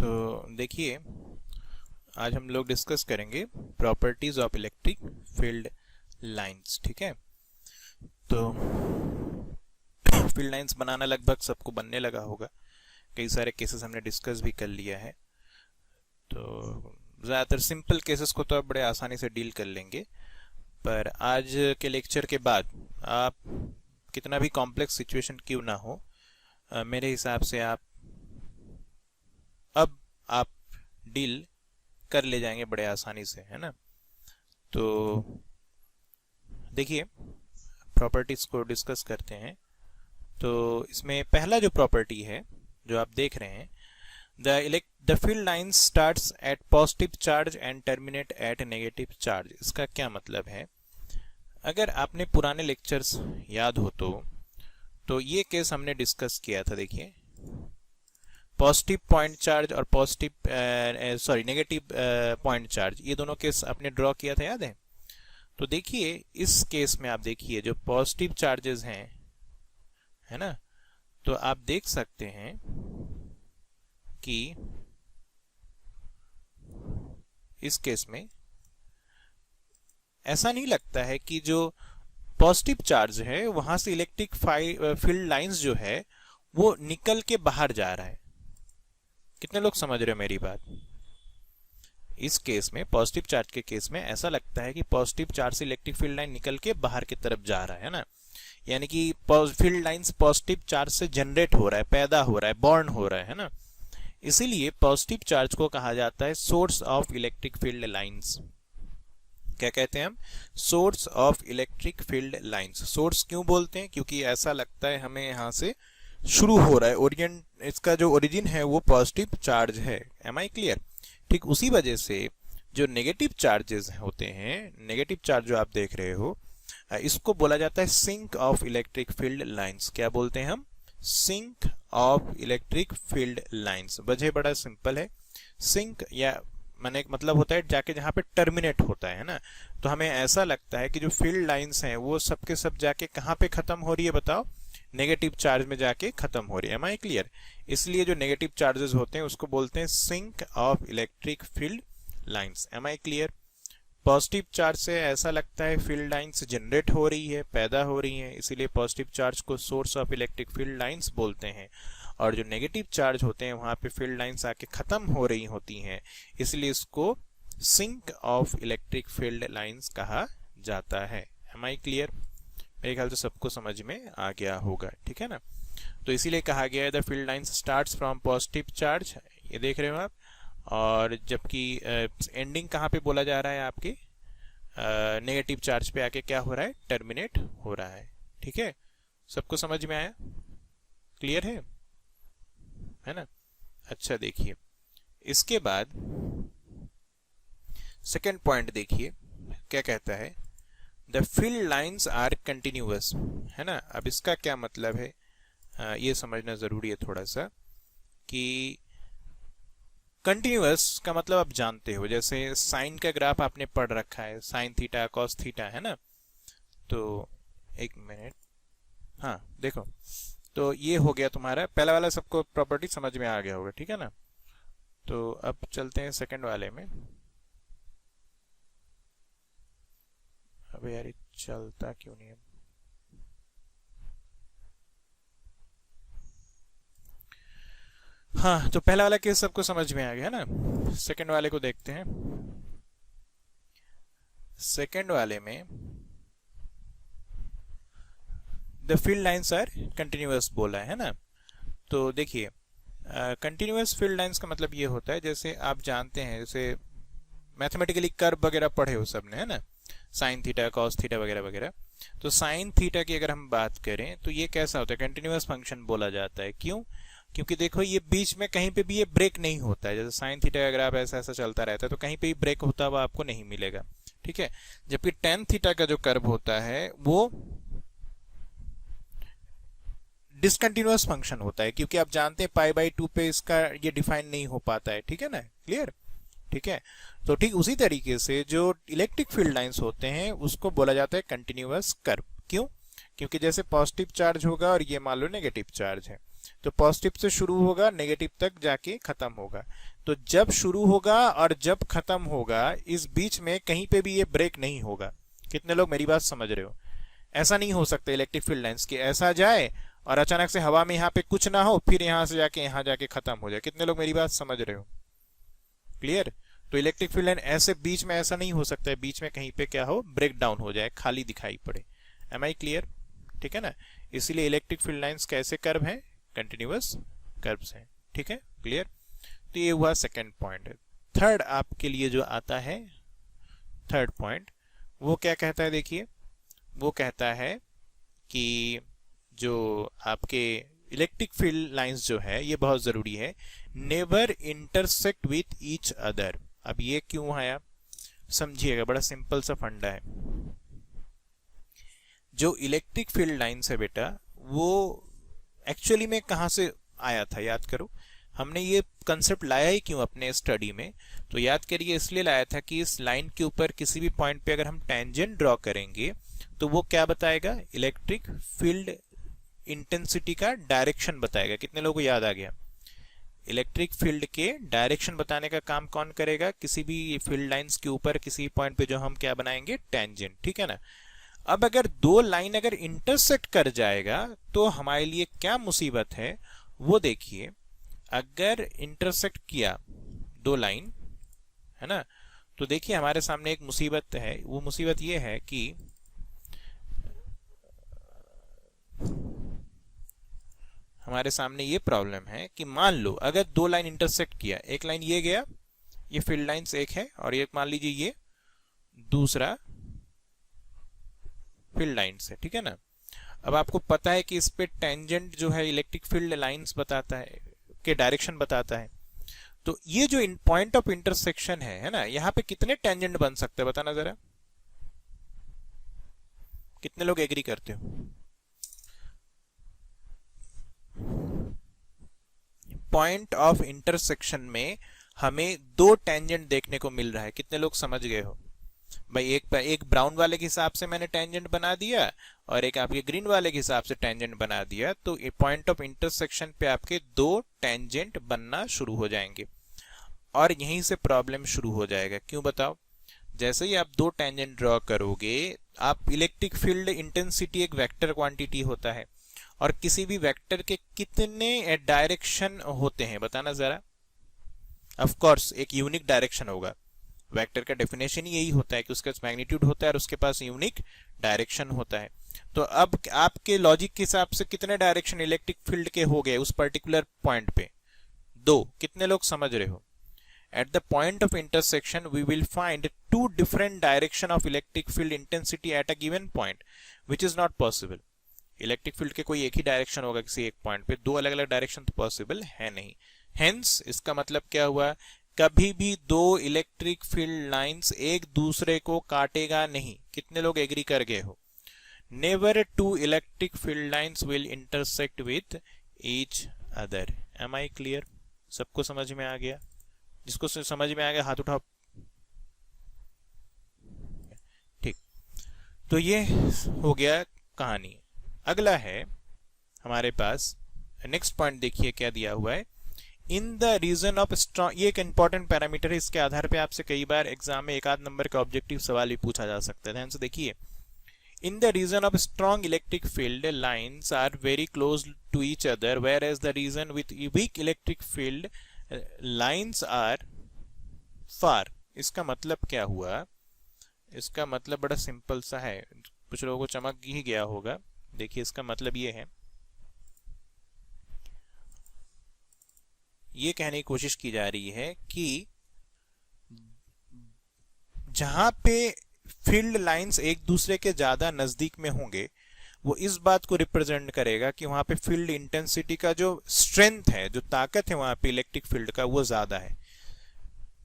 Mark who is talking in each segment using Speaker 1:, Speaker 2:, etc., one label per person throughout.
Speaker 1: तो देखिए, आज हम लोग डिस्कस करेंगे properties of electric field lines. ठीक है, तो फील्ड लाइंस बनाना लगभग सबको बनने लगा होगा। कई सारे केसेस हमने डिस्कस भी कर लिया है, तो ज़्यादातर सिंपल केसेस को तो आप बड़े आसानी से डील कर लेंगे। पर आज के लेक्चर के बाद आप कितना भी कॉम्प्लेक्स सिचुएशन क्यों ना हो, मेरे हिसाब से आप डील कर ले जाएंगे बड़े आसानी से, है ना। तो देखिए, प्रॉपर्टीज को डिस्कस करते हैं। तो इसमें पहला जो प्रॉपर्टी है जो आप देख रहे हैं, the field line starts at positive charge and terminate at negative charge. इसका क्या मतलब है? अगर आपने पुराने लेक्चर्स याद हो तो ये केस हमने डिस्कस किया था। देखिए, पॉजिटिव पॉइंट चार्ज और नेगेटिव पॉइंट चार्ज, ये दोनों केस आपने ड्रॉ किया था, याद है? तो देखिए, इस केस में आप देखिए जो पॉजिटिव चार्जेस हैं, है ना, तो आप देख सकते हैं कि इस केस में ऐसा नहीं लगता है कि जो पॉजिटिव चार्ज है वहां से इलेक्ट्रिक फील्ड लाइंस जो है वो निकल के बाहर जा रहा है। कितने लोग समझ रहे हो मेरी बात? इस केस में, पॉजिटिव चार्ज के केस में, ऐसा लगता है कि पॉजिटिव चार्ज से इलेक्ट्रिक फील्ड लाइन निकल के बाहर की तरफ जा रहा है ना। यानी कि फील्ड लाइंस पॉजिटिव चार्ज से जनरेट हो रहा है, पैदा हो रहा है, बॉर्न हो रहा है ना। इसीलिए पॉजिटिव चार्ज को कहा जाता है source of electric field lines. क्या कहते हैं हम? Source of electric field lines. Source क्यों बोलते हैं? क्योंकि ऐसा लगता है हमें यहां से शुरू हो रहा है, इसका जो ओरिजिन है वो पॉजिटिव चार्ज है। Am I clear? ठीक उसी वजह से जो नेगेटिव चार्जेस होते हैं, नेगेटिव चार्ज जो आप देख रहे हो, इसको बोला जाता है sink of electric field lines. क्या बोलते हैं हम? Sink of electric field lines. वजह बड़ा सिंपल है। सिंक या मैंने मतलब होता है जाके जहां पे टर्मिनेट होता है ना। तो हमें ऐसा लगता है कि जो फील्ड लाइंस हैं वो सबके सब जाके कहां पे खत्म हो रही है, बताओ? नेगेटिव चार्ज में जाके खत्म हो रही है। Am I clear? इसलिए जो नेगेटिव चार्जेस होते हैं उसको बोलते हैं sink of electric field lines. Am I clear? Positive charge से ऐसा लगता है फील्ड लाइंस जनरेट हो रही है, पैदा हो रही है, इसीलिए पॉजिटिव चार्ज को source of electric field lines बोलते हैं। और जो नेगेटिव चार्ज होते हैं वहां पे फील्ड लाइंस आके खत्म हो रही होती हैं, इसलिए इसको sink of electric field lines कहा जाता है। Am I clear? मेरे ख्याल से सबको समझ में आ गया होगा, ठीक है ना। तो इसीलिए कहा गया है the field lines starts from positive charge, ये देख रहे हो आप। और जबकि एंडिंग कहाँ पे बोला जा रहा है आपके नेगेटिव चार्ज पे आके क्या हो रहा है? टर्मिनेट हो रहा है। ठीक है, सबको समझ में आया? क्लियर है ना? अच्छा, देखिए इसके बाद सेकेंड पॉइंट देखिए क्या कहता है, the field lines are continuous, है ना। अब इसका क्या मतलब है, ये समझना जरूरी है थोड़ा सा कि कंटिन्यूअस का मतलब आप जानते हो, जैसे साइन का ग्राफ आपने पढ़ रखा है, साइन थीटा कॉस थीटा, है ना। तो एक मिनट, हाँ देखो, तो ये हो गया तुम्हारा पहला वाला, सबको प्रॉपर्टी समझ में आ गया होगा, ठीक है ना। तो अब चलते हैं सेकंड वाले में। अबे यार, चलता क्यों नहीं है? हाँ, तो पहला वाला केस सबको समझ में आ गया ना। सेकंड वाले को देखते हैं। सेकंड वाले में the field lines are continuous बोला है ना। तो देखिए, कंटिन्यूअस फील्ड लाइंस का मतलब ये होता है, जैसे आप जानते हैं, जैसे मैथमेटिकली कर्व वगैरह पढ़े हो सबने, है ना, साइन थीटा कॉस थीटा वगैरह वगैरह। तो साइन थीटा की अगर हम बात करें तो ये कैसा होता है? कंटिन्यूअस फंक्शन बोला जाता है। क्यों? क्योंकि देखो, ये बीच में कहीं पे भी ये ब्रेक नहीं होता है। जैसे साइन थीटा अगर आप ऐसा ऐसा चलता रहता है तो कहीं पे भी ब्रेक होता हुआ आपको नहीं मिलेगा, ठीक है। जबकि टेन थीटा का जो कर्व होता है वो डिसकंटिन्यूअस फंक्शन होता है, क्योंकि आप जानते हैं पाई/2 पे इसका ये डिफाइन नहीं हो पाता है, ठीक है ना। क्लियर? ठीक है। तो ठीक उसी तरीके से जो इलेक्ट्रिक फील्ड लाइंस होते हैं उसको बोला जाता है कंटिन्यूअस कर्व। क्यों? क्योंकि जैसे पॉजिटिव चार्ज होगा और ये मान लो नेगेटिव चार्ज है, तो पॉजिटिव से शुरू होगा, नेगेटिव तक जाके खत्म होगा। तो जब शुरू होगा और जब खत्म होगा, इस बीच में कहीं पे भी ये ब्रेक नहीं होगा। कितने लोग मेरी बात समझ रहे हो? ऐसा नहीं हो सकता इलेक्ट्रिक फील्ड लाइंस की ऐसा जाए और अचानक से हवा में यहाँ पे कुछ ना हो, फिर यहाँ से जाके यहाँ जाके खत्म हो जाए। कितने लोग मेरी बात समझ रहे हो? क्लियर? तो इलेक्ट्रिक फील्ड लाइन ऐसे बीच में ऐसा नहीं हो सकता है, बीच में कहीं पे क्या हो, ब्रेक डाउन हो जाए, खाली दिखाई पड़े। Am I clear? ठीक है ना? इसीलिए इलेक्ट्रिक फील्ड लाइंस कैसे कर्व हैं? कंटिन्यूअस कर्व्स हैं। ठीक है? क्लियर? तो ये हुआ सेकंड पॉइंट। थर्ड आपके लिए जो आता है, थर्ड पॉइंट, वो क्या कहता है? देखिए, वो कहता है कि जो आपके इलेक्ट्रिक फील्ड लाइंस जो है, ये बहुत जरूरी है, never intersect with each other. अब ये क्यों आया, समझिएगा, बड़ा सिंपल सा फंडा है। जो इलेक्ट्रिक फील्ड लाइंस है बेटा, वो एक्चुअली में कहां से आया था, याद करो। हमने ये कंसेप्ट लाया ही क्यों अपने स्टडी में? तो याद करिए, इसलिए लाया था कि इस लाइन के ऊपर किसी भी पॉइंट पे अगर हम टेंजेंट ड्रॉ करेंगे तो वो क्या बताएगा? इलेक्ट्रिक फील्ड इंटेंसिटी का डायरेक्शन बताएगा। कितने लोगों को याद आ गया? इलेक्ट्रिक फील्ड के डायरेक्शन बताने का काम कौन करेगा? किसी भी फील्ड लाइंस के ऊपर किसी पॉइंट पे जो हम क्या बनाएंगे? टेंजेंट। ठीक है ना? अब अगर दो लाइन अगर इंटरसेक्ट कर जाएगा तो हमारे लिए क्या मुसीबत है, वो देखिए। अगर इंटरसेक्ट किया दो लाइन, है ना, तो देखिए हमारे सामने एक मुसीबत है। वो मुसीबत ये है कि हमारे सामने ये प्रॉब्लम है कि मान लो अगर दो लाइन इंटरसेक्ट किया, एक लाइन ये गया, ये फील्ड लाइंस एक है, और एक मान लीजिए ये दूसरा फील्ड लाइंस है। ठीक है ना? अब आपको पता है कि इस पे टेंजेंट जो है इलेक्ट्रिक फील्ड लाइंस बताता है, के डायरेक्शन बताता है। तो ये जो पॉइंट ऑफ इंटरसेक्शन है ना, यहाँ पे कितने टेंजेंट बन सकते हैं बताना जरा। कितने लोग एग्री करते हो? पॉइंट ऑफ इंटरसेक्शन में हमें दो टेंजेंट देखने को मिल रहा है। कितने लोग समझ गए हो भाई? एक ब्राउन वाले के हिसाब से मैंने टेंजेंट बना दिया और एक आपके ग्रीन वाले के हिसाब से टेंजेंट बना दिया। तो ये पॉइंट ऑफ इंटरसेक्शन पे आपके दो टेंजेंट बनना शुरू हो जाएंगे और यहीं से प्रॉब्लम शुरू हो जाएगा। क्यों बताओ? जैसे ही आप दो टेंजेंट ड्रॉ करोगे, आप इलेक्ट्रिक फील्ड इंटेंसिटी एक वेक्टर क्वांटिटी होता है, और किसी भी वेक्टर के कितने डायरेक्शन होते हैं बताना जरा। ऑफ कोर्स एक यूनिक डायरेक्शन होगा। वेक्टर का डेफिनेशन ही यही होता है कि उसका मैग्नीट्यूड होता है और उसके पास यूनिक डायरेक्शन होता है। तो अब आपके लॉजिक के हिसाब से कितने डायरेक्शन इलेक्ट्रिक फील्ड के हो गए उस पर्टिकुलर पॉइंट पे? दो। कितने लोग समझ रहे हो? At the point of intersection, we will find two different direction of electric field intensity at a given point, which is not possible. Electric field के कोई एक ही डायरेक्शन होगा किसी एक पॉइंट पे, दो अलग अलग डायरेक्शन तो पॉसिबल है नहीं। हेंस इसका मतलब क्या हुआ? कभी भी दो इलेक्ट्रिक फील्ड लाइंस एक दूसरे को काटेगा नहीं। कितने लोग एग्री कर गए हो? Never two electric field lines will intersect with each other. Am I clear? सबको समझ में आ गया? जिसको समझ में आ गया हाथ उठाओ। ठीक, तो ये हो गया कहानी। अगला है हमारे पास, नेक्स्ट पॉइंट देखिए क्या दिया हुआ है। In the region of strong, ये एक इंपॉर्टेंट पैरामीटर है, इसके आधार पे आपसे कई बार एग्जाम में एक आध नंबर का ऑब्जेक्टिव सवाल भी पूछा जा सकता है। ध्यान से देखिए। In the region of strong electric field lines are very close to each other, whereas the region with weak electric field lines are far. इसका मतलब क्या हुआ? इसका मतलब बड़ा सिंपल सा है, कुछ लोगों को चमक ही गया होगा। देखिए इसका मतलब ये है, ये कहने की कोशिश की जा रही है कि जहां पे फील्ड लाइंस एक दूसरे के ज्यादा नजदीक में होंगे, वो इस बात को रिप्रेजेंट करेगा कि वहां पे फील्ड इंटेंसिटी का जो स्ट्रेंथ है, जो ताकत है वहां पे इलेक्ट्रिक फील्ड का, वो ज्यादा है।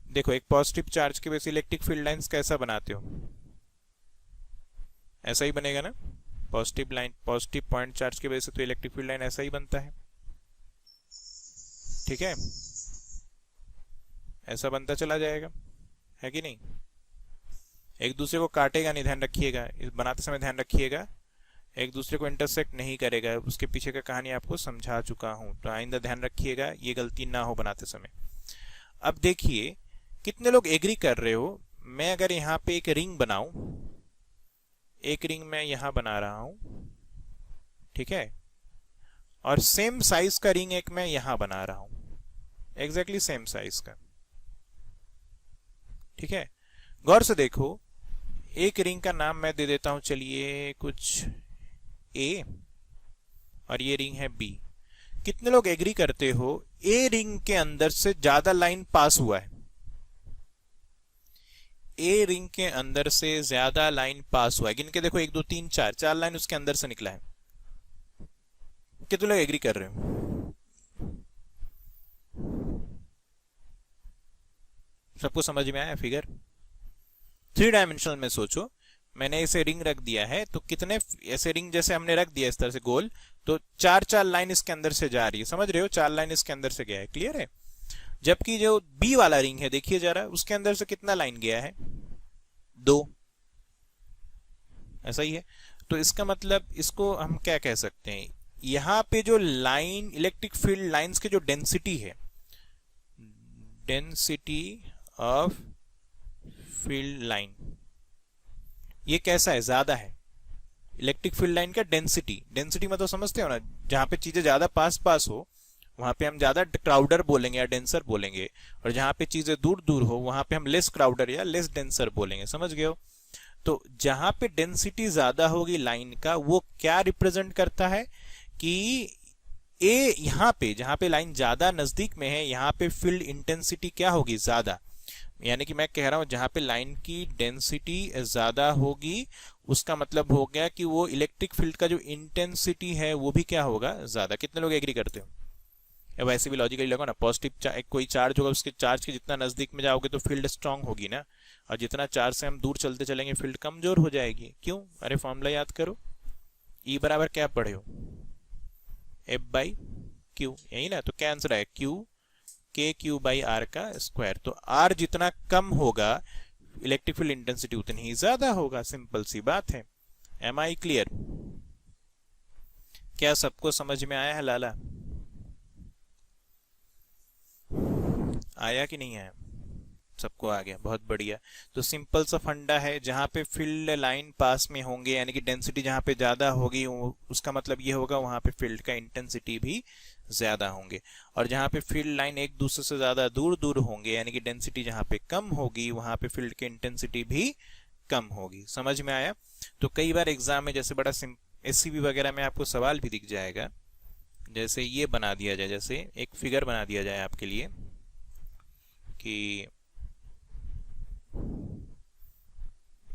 Speaker 1: देखो, एक पॉजिटिव चार्ज के वजह इलेक्ट्रिक फील्ड लाइंस कैसा बनाते हो? ऐसा ही बनेगा ना। Positive line, positive point charge की वजह से तो इलेक्ट्रिक फील्ड लाइन ऐसा ही बनता है। ठीक है, ऐसा बनता चला जाएगा, है कि नहीं? एक दूसरे को काटेगा नहीं, ध्यान रखिएगा, इस बनाते समय ध्यान रखिएगा। एक दूसरे को इंटरसेक्ट नहीं करेगा। उसके पीछे का कहानी आपको समझा चुका हूं, तो आइंदा ध्यान रखिएगा ये गलती ना हो बनाते समय। अब देखिए कितने लोग एग्री कर रहे हो। मैं अगर यहाँ पे एक रिंग बनाऊं, एक रिंग मैं यहां बना रहा हूं, ठीक है, और सेम साइज का रिंग एक मैं यहां बना रहा हूं, एग्जैक्टली सेम साइज का, ठीक है। गौर से देखो, एक रिंग का नाम मैं दे देता हूं, चलिए कुछ ए, और ये रिंग है बी। कितने लोग एग्री करते हो ए रिंग के अंदर से ज्यादा लाइन पास हुआ है? ए रिंग के अंदर से ज्यादा लाइन पास हुआ है। गिन के देखो, 1 2 3 4, 4 लाइन उसके अंदर से निकला है। कितने लोग एग्री कर रहे हो? सबको समझ में आया फिगर? 3 डायमेंशनल में सोचो, मैंने इसे रिंग रख दिया है, तो कितने ऐसे रिंग जैसे हमने रख दिया इस तरह से गोल, तो 4 लाइन इसके अंदर से जा रही है, समझ रहे हो? 4 लाइन इसके अंदर से गया है, क्लियर है? जबकि जो बी वाला रिंग है, देखिए जरा, उसके अंदर से कितना लाइन गया है? 2। ऐसा ही है। तो इसका मतलब इसको हम क्या कह सकते हैं, यहां पे जो लाइन, इलेक्ट्रिक फील्ड लाइंस के जो डेंसिटी है, डेंसिटी ऑफ फील्ड लाइन, ये कैसा है? ज्यादा है। इलेक्ट्रिक फील्ड लाइन का डेंसिटी, डेंसिटी मतलब समझते हो ना, जहां पे चीजें ज्यादा पास पास हो वहां पे हम ज्यादा क्राउडर बोलेंगे या डेंसर बोलेंगे, और जहां पे चीजें दूर दूर हो वहां पे हम लेस क्राउडर या लेस डेंसर बोलेंगे, समझ गए हो? तो जहां पे डेंसिटी ज्यादा होगी लाइन का, वो क्या रिप्रेजेंट करता है कि ए, यहां पे जहां पे लाइन ज्यादा नजदीक में है, यहां पे फील्ड इंटेंसिटी क्या होगी? ज्यादा। यानी कि मैं कह रहा हूं जहां पे लाइन की डेंसिटी ज्यादा होगी, उसका मतलब हो गया कि वो इलेक्ट्रिक फील्ड का जो इंटेंसिटी है वो भी क्या होगा? ज्यादा। कितने लोग एग्री करते हो? वैसे भी लॉजिकली लगा ना, पॉजिटिव कोई चार्ज होगा, उसके चार्ज के जितना नजदीक में जाओगे तो फील्ड स्ट्रांग होगी ना, और जितना चार्ज से हम दूर चलते चलेंगे फील्ड कमजोर हो जाएगी। क्यों? अरे फॉर्मूला याद करो, ई बराबर क्या पढ़े हो? एफ बाई क्यू, यही ना? तो क्या आंसर है? क्यू, के क्यू बाई आर का स्क्वायर। तो आर जितना कम होगा इलेक्ट्रिक फील्ड इंटेंसिटी उतनी ही ज्यादा होगा, सिंपल सी बात है। Am I clear? क्या सबको समझ में आया है लाला? आया कि नहीं आया? सबको आ गया, बहुत बढ़िया। तो सिंपल सा फंडा है, जहां पे फील्ड लाइन पास में होंगे, यानी कि डेंसिटी जहां पे ज्यादा होगी, उसका मतलब ये होगा वहां पे फील्ड का इंटेंसिटी भी ज्यादा होंगे, और जहां पे फील्ड लाइन एक दूसरे से ज्यादा दूर दूर होंगे, यानी कि डेंसिटी जहां पे कम होगी, वहां पे फील्ड की इंटेंसिटी भी कम होगी। समझ में आया? तो कई बार एग्जाम में जैसे बड़ा एससीबी वगैरह में आपको सवाल भी दिख जाएगा, जैसे ये बना दिया जाए, जैसे एक फिगर बना दिया जाए आपके लिए कि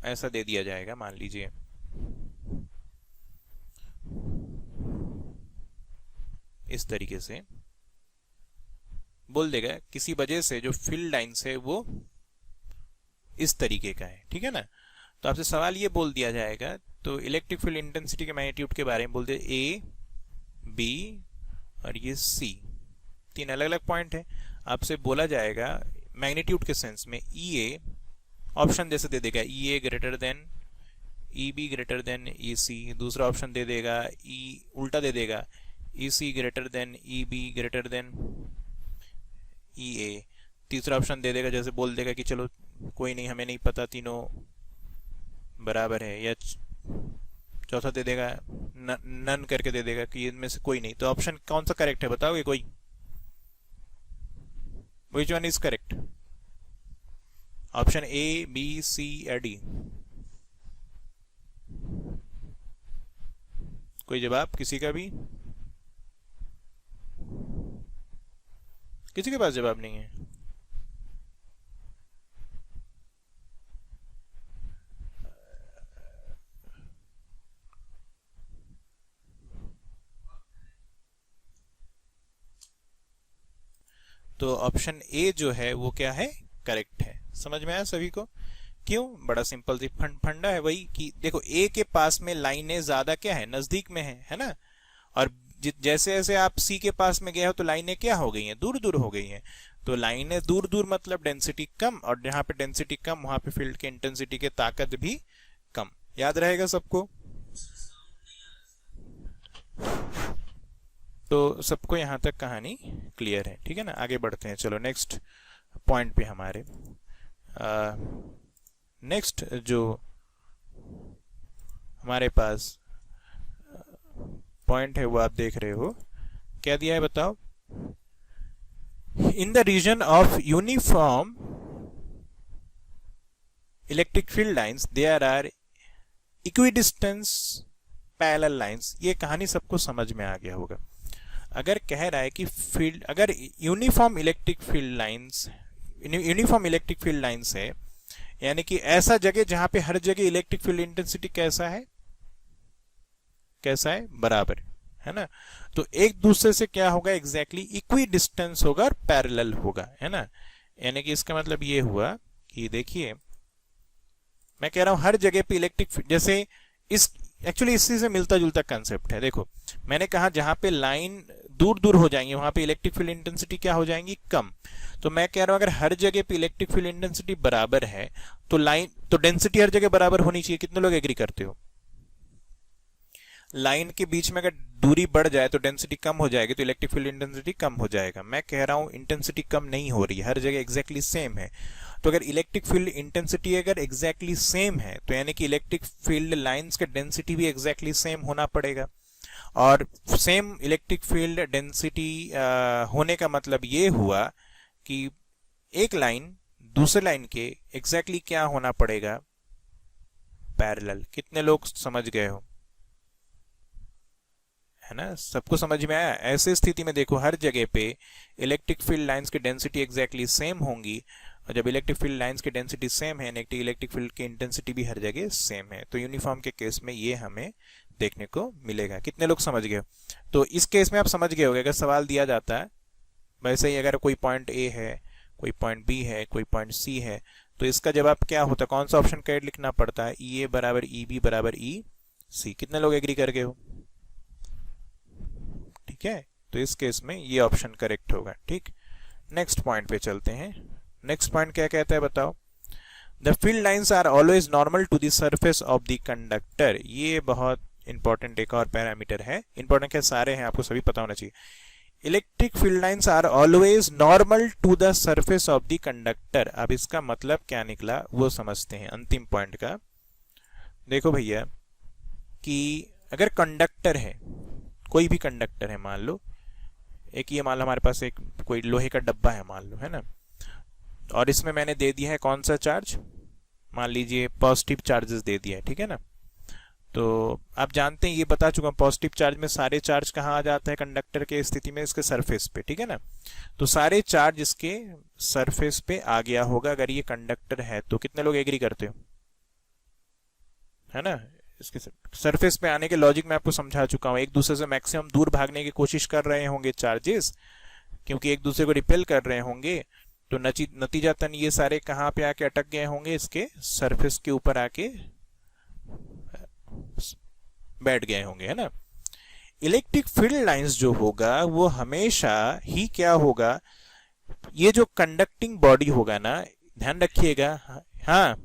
Speaker 1: ऐसा दे दिया जाएगा, मान लीजिए इस तरीके से बोल देगा किसी वजह से जो फील्ड लाइंस है वो इस तरीके का है, ठीक है ना? तो आपसे सवाल ये बोल दिया जाएगा, तो इलेक्ट्रिक फील्ड इंटेंसिटी के मैग्नीट्यूड के बारे में बोल दे, ए, बी और ये सी, 3 अलग अलग पॉइंट है। आपसे बोला जाएगा मैग्नीट्यूड के सेंस में, ई ए ऑप्शन जैसे दे देगा, E A greater than E B greater than E C. दूसरा ऑप्शन दे देगा ई, उल्टा दे देगा, E C greater than E B greater than E A. तीसरा ऑप्शन दे देगा, जैसे बोल देगा कि चलो कोई नहीं, हमें नहीं पता, तीनों बराबर है, या चौथा दे देगा नन करके दे देगा कि इनमें से कोई नहीं। तो ऑप्शन कौन सा करेक्ट है बताओगे कोई? Which one is correct? Option A, B, C या डी? कोई जवाब किसी का भी? किसी के पास जवाब नहीं है? तो ऑप्शन ए जो है वो क्या है? करेक्ट है। समझ में आया सभी को? क्यों? बड़ा सिंपल सी फंडा है वही कि देखो ए के पास में लाइनें ज्यादा क्या है? नजदीक में है ना? और जैसे जैसे आप सी के पास में गए हो तो लाइनें क्या हो गई हैं? दूर दूर हो गई हैं। तो लाइनें दूर दूर मतलब डेंसिटी कम, और जहां पे डेंसिटी कम वहां पे फील्ड की इंटेंसिटी की ताकत भी कम। याद रहेगा सबको? तो सबको यहाँ तक कहानी क्लियर है, ठीक है ना। आगे बढ़ते हैं, चलो नेक्स्ट पॉइंट पे हमारे। नेक्स्ट जो हमारे पास पॉइंट है वो आप देख रहे हो, क्या दिया है बताओ। In the region of uniform electric field lines there are equidistance parallel lines. ये कहानी सबको समझ में आ गया होगा। अगर कह रहा है कि फील्ड, अगर यूनिफॉर्म इलेक्ट्रिक फील्ड लाइंस है, यानी कि ऐसा जगह जहां पे हर जगह इलेक्ट्रिक फील्ड इंटेंसिटी कैसा है, बराबर है ना। तो एक दूसरे से क्या होगा, एग्जैक्टली इक्वी डिस्टेंस होगा और पैरेलल होगा, है ना। यानी कि इसका मतलब ये हुआ कि देखिए, मैं कह रहा हूं हर जगह पे इलेक्ट्रिक, जैसे इस एक्चुअली इसी से मिलता जुलता कंसेप्ट है। देखो मैंने कहा जहां पे लाइन दूर दूर हो जाएंगी वहां पे इलेक्ट्रिक फील्ड इंटेंसिटी क्या हो जाएंगी, कम। तो मैं कह रहा हूं अगर हर जगह पे इलेक्ट्रिक फील्ड इंटेंसिटी बराबर है तो डेंसिटी हर जगह बराबर होनी चाहिए। कितने लोग एग्री करते हो। लाइन के बीच में अगर दूरी बढ़ जाए तो डेंसिटी कम हो जाएगी, तो इलेक्ट्रिक फील्ड इंटेंसिटी कम हो जाएगा। मैं कह रहा हूं इंटेंसिटी कम नहीं हो रही है, हर जगह एग्जैक्टली सेम है। तो अगर इलेक्ट्रिक फील्ड इंटेंसिटी अगर एग्जैक्टली सेम है तो यानी कि इलेक्ट्रिक फील्ड लाइंस का डेंसिटी भी एग्जैक्टली सेम होना पड़ेगा। और सेम इलेक्ट्रिक फील्ड डेंसिटी होने का मतलब ये हुआ कि एक लाइन दूसरे लाइन के एग्जैक्टली क्या होना पड़ेगा, पैरेलल। कितने लोग समझ गए हो, है ना। सबको समझ में आया। ऐसे स्थिति में देखो हर जगह पे इलेक्ट्रिक फील्ड लाइंस की डेंसिटी एग्जैक्टली सेम होंगी, और जब इलेक्ट्रिक फील्ड लाइंस की डेंसिटी सेम है इलेक्ट्रिक फील्ड की इंटेंसिटी भी हर जगह सेम है। तो यूनिफॉर्म के केस में ये हमें देखने को मिलेगा। कितने लोग समझ गए। तो इस केस में आप समझ गए होंगे, अगर सवाल दिया जाता है वैसे ही, अगर कोई पॉइंट ए है, कोई पॉइंट बी है, कोई पॉइंट सी है, तो इसका जवाब क्या होता है, कौन सा ऑप्शन करेक्ट लिखना पड़ता है, ई ए बराबर ई बी बराबर ई सी। कितने लोग एग्री कर गए हो, ठीक है। तो इस केस में ये ऑप्शन करेक्ट होगा, ठीक। नेक्स्ट पॉइंट पे चलते हैं। नेक्स्ट पॉइंट क्या कहता है बताओ। The field lines are always normal to the surface of the conductor. ये बहुत इंपॉर्टेंट एक और पैरामीटर है, इंपॉर्टेंट क्या सारे हैं, आपको सभी पता होना चाहिए। Electric field lines are always normal to the surface of the conductor. अब इसका मतलब क्या निकला वो समझते हैं अंतिम पॉइंट का। देखो भैया कि अगर कंडक्टर है, कोई भी कंडक्टर है, मान लो एक ये मान लो हमारे पास एक कोई लोहे का डब्बा है मान लो, है ना। और इसमें मैंने दे दिया है कौन सा चार्ज, मान लीजिए पॉजिटिव चार्जेस दे दिया है, ठीक है ना। तो आप जानते हैं, ये बता चुका हूं, पॉजिटिव चार्ज में सारे चार्ज कहाँ आ जाता है कंडक्टर के स्थिति में, इसके सरफेस पे, ठीक है ना। तो सारे चार्ज इसके सरफेस पे आ गया होगा अगर ये कंडक्टर है तो। कितने लोग एग्री करते हो, है ना। इसके सरफेस पे आने के लॉजिक मैं आपको समझा चुका हूं। एक दूसरे से मैक्सिमम दूर भागने की कोशिश कर रहे होंगे चार्जेस, क्योंकि एक दूसरे को रिपेल कर रहे होंगे। तो नतीजतन ये सारे कहां पे आके अटक गए होंगे, इसके सरफेस के ऊपर आके बैठ गए होंगे, है ना। इलेक्ट्रिक फील्ड लाइंस जो होगा वो हमेशा ही क्या होगा, ये जो कंडक्टिंग बॉडी होगा ना, ध्यान रखिएगा, हाँ